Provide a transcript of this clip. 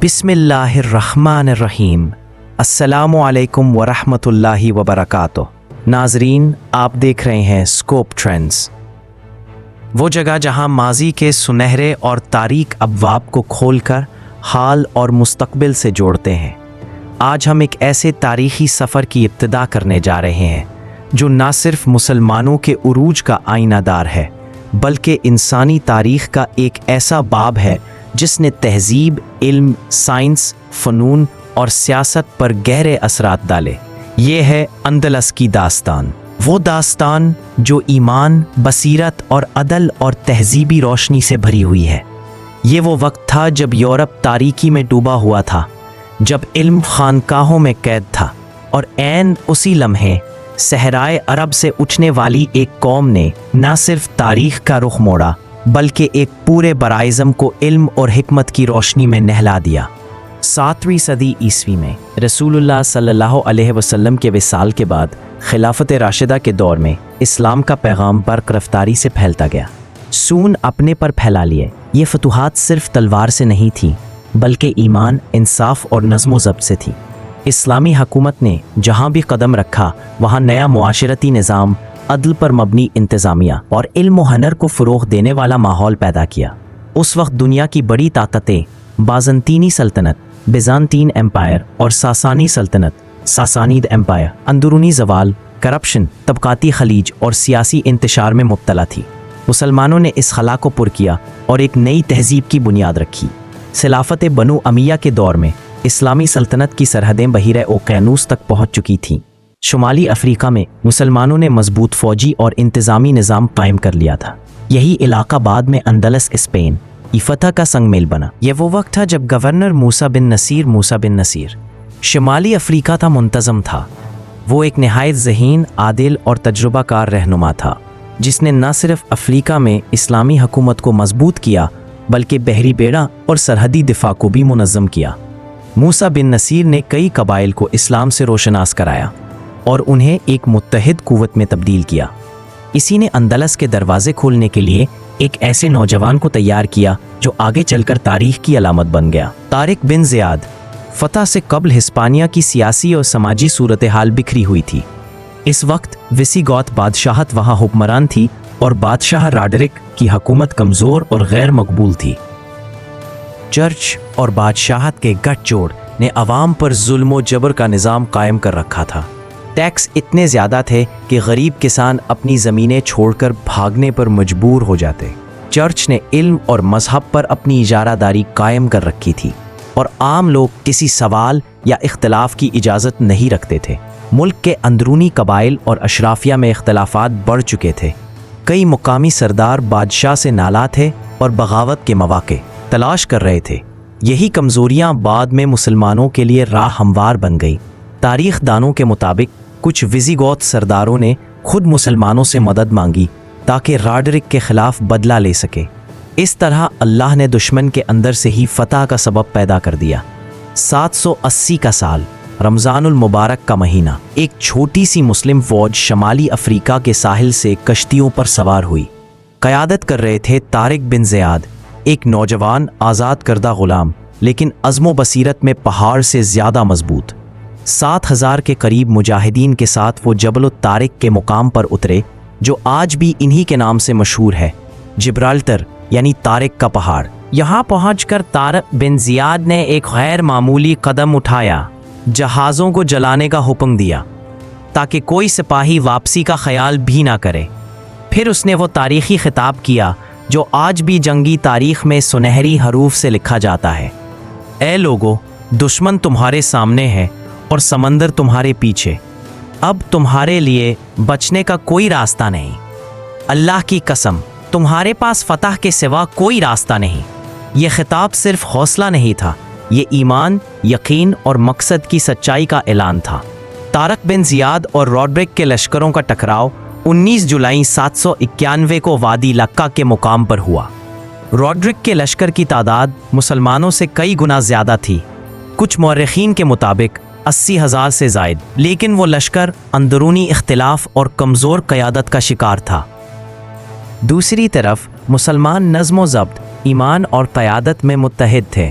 بسم اللہ الرحمن الرحیم۔ السلام علیکم ورحمۃ اللہ وبرکاتہ۔ ناظرین، آپ دیکھ رہے ہیں اسکوپ ٹرینڈز، وہ جگہ جہاں ماضی کے سنہرے اور تاریک ابواب کو کھول کر حال اور مستقبل سے جوڑتے ہیں۔ آج ہم ایک ایسے تاریخی سفر کی ابتدا کرنے جا رہے ہیں جو نہ صرف مسلمانوں کے عروج کا آئینہ دار ہے بلکہ انسانی تاریخ کا ایک ایسا باب ہے جس نے تہذیب، علم، سائنس، فنون اور سیاست پر گہرے اثرات ڈالے۔ یہ ہے اندلس کی داستان، وہ داستان جو ایمان، بصیرت اور عدل اور تہذیبی روشنی سے بھری ہوئی ہے۔ یہ وہ وقت تھا جب یورپ تاریکی میں ڈوبا ہوا تھا، جب علم خانقاہوں میں قید تھا، اور عین اسی لمحے صحرائے عرب سے اٹھنے والی ایک قوم نے نہ صرف تاریخ کا رخ موڑا بلکہ ایک پورے براعظم کو علم اور حکمت کی روشنی میں نہلا دیا۔ 7ویں صدی عیسوی میں رسول اللہ صلی اللہ علیہ وسلم کے وصال کے بعد خلافت راشدہ کے دور میں اسلام کا پیغام برق رفتاری سے پھیلتا گیا۔ سون اپنے پر پھیلا لیے۔ یہ فتوحات صرف تلوار سے نہیں تھی بلکہ ایمان، انصاف اور نظم و ضبط سے تھی۔ اسلامی حکومت نے جہاں بھی قدم رکھا وہاں نیا معاشرتی نظام، عدل پر مبنی انتظامیہ اور علم و ہنر کو فروغ دینے والا ماحول پیدا کیا۔ اس وقت دنیا کی بڑی طاقتیں بازنطینی سلطنت، بیزانٹین ایمپائر اور ساسانی سلطنت، ساسانید ایمپائر، اندرونی زوال، کرپشن، طبقاتی خلیج اور سیاسی انتشار میں مبتلا تھی۔ مسلمانوں نے اس خلا کو پر کیا اور ایک نئی تہذیب کی بنیاد رکھی۔ خلافت بنو امیہ کے دور میں اسلامی سلطنت کی سرحدیں بحیرہ اوقیانوس تک پہنچ چکی تھیں۔ شمالی افریقہ میں مسلمانوں نے مضبوط فوجی اور انتظامی نظام قائم کر لیا تھا۔ یہی علاقہ بعد میں اندلس، اسپین کی فتح کا سنگ میل بنا۔ یہ وہ وقت تھا جب گورنر موسیٰ بن نصیر شمالی افریقہ تھا منتظم تھا۔ وہ ایک نہایت ذہین، عادل اور تجربہ کار رہنما تھا جس نے نہ صرف افریقہ میں اسلامی حکومت کو مضبوط کیا بلکہ بحری بیڑا اور سرحدی دفاع کو بھی منظم کیا۔ موسیٰ بن نصیر نے کئی قبائل کو اسلام سے روشناس کرایا اور انہیں ایک متحد قوت میں تبدیل کیا۔ اسی نے اندلس کے دروازے کھولنے کے لیے ایک ایسے نوجوان کو تیار کیا جو آگے چل کر تاریخ کی علامت بن گیا۔ طارق بن زیاد۔ فتح سے قبل ہسپانیہ کی سیاسی اور سماجی صورتحال بکھری ہوئی تھی۔ اس وقت ویسیگوت بادشاہت وہاں حکمران تھی اور بادشاہ راڈرک کی حکومت کمزور اور غیر مقبول تھی۔ چرچ اور بادشاہت کے گٹھ جوڑ نے عوام پر ظلم و جبر کا نظام قائم کر رکھا تھا۔ ٹیکس اتنے زیادہ تھے کہ غریب کسان اپنی زمینیں چھوڑ کر بھاگنے پر مجبور ہو جاتے۔ چرچ نے علم اور مذہب پر اپنی اجارہ داری قائم کر رکھی تھی اور عام لوگ کسی سوال یا اختلاف کی اجازت نہیں رکھتے تھے۔ ملک کے اندرونی قبائل اور اشرافیہ میں اختلافات بڑھ چکے تھے۔ کئی مقامی سردار بادشاہ سے نالاں تھے اور بغاوت کے مواقع تلاش کر رہے تھے۔ یہی کمزوریاں بعد میں مسلمانوں کے لیے راہ ہموار بن گئی۔ تاریخ دانوں کے مطابق کچھ ویزیگوت سرداروں نے خود مسلمانوں سے مدد مانگی تاکہ راڈرک کے خلاف بدلہ لے سکے۔ اس طرح اللہ نے دشمن کے اندر سے ہی فتح کا سبب پیدا کر دیا۔ 780 کا سال، رمضان المبارک کا مہینہ، ایک چھوٹی سی مسلم فوج شمالی افریقہ کے ساحل سے کشتیوں پر سوار ہوئی۔ قیادت کر رہے تھے طارق بن زیاد، ایک نوجوان آزاد کردہ غلام لیکن عزم و بصیرت میں پہاڑ سے زیادہ مضبوط۔ 7000 کے قریب مجاہدین کے ساتھ وہ جبل الطارق کے مقام پر اترے جو آج بھی انہی کے نام سے مشہور ہے، جبرالٹر یعنی طارق کا پہاڑ۔ یہاں پہنچ کر طارق بن زیاد نے ایک غیر معمولی قدم اٹھایا۔ جہازوں کو جلانے کا حکم دیا تاکہ کوئی سپاہی واپسی کا خیال بھی نہ کرے۔ پھر اس نے وہ تاریخی خطاب کیا جو آج بھی جنگی تاریخ میں سنہری حروف سے لکھا جاتا ہے: اے لوگو، دشمن تمہارے سامنے ہے اور سمندر تمہارے پیچھے۔ اب تمہارے لیے بچنے کا کوئی راستہ نہیں۔ اللہ کی قسم، تمہارے پاس فتح کے سوا کوئی راستہ نہیں۔ یہ خطاب صرف حوصلہ نہیں تھا، یہ ایمان، یقین اور مقصد کی سچائی کا اعلان تھا۔ طارق بن زیاد اور راڈرک کے لشکروں کا ٹکراؤ 19 جولائی 791 کو وادی لکا کے مقام پر ہوا۔ راڈرک کے لشکر کی تعداد مسلمانوں سے کئی گنا زیادہ تھی، کچھ مورخین کے مطابق 80,000 سے زائد، لیکن وہ لشکر اندرونی اختلاف اور کمزور قیادت کا شکار تھا۔ دوسری طرف مسلمان نظم و ضبط، ایمان اور قیادت میں متحد تھے۔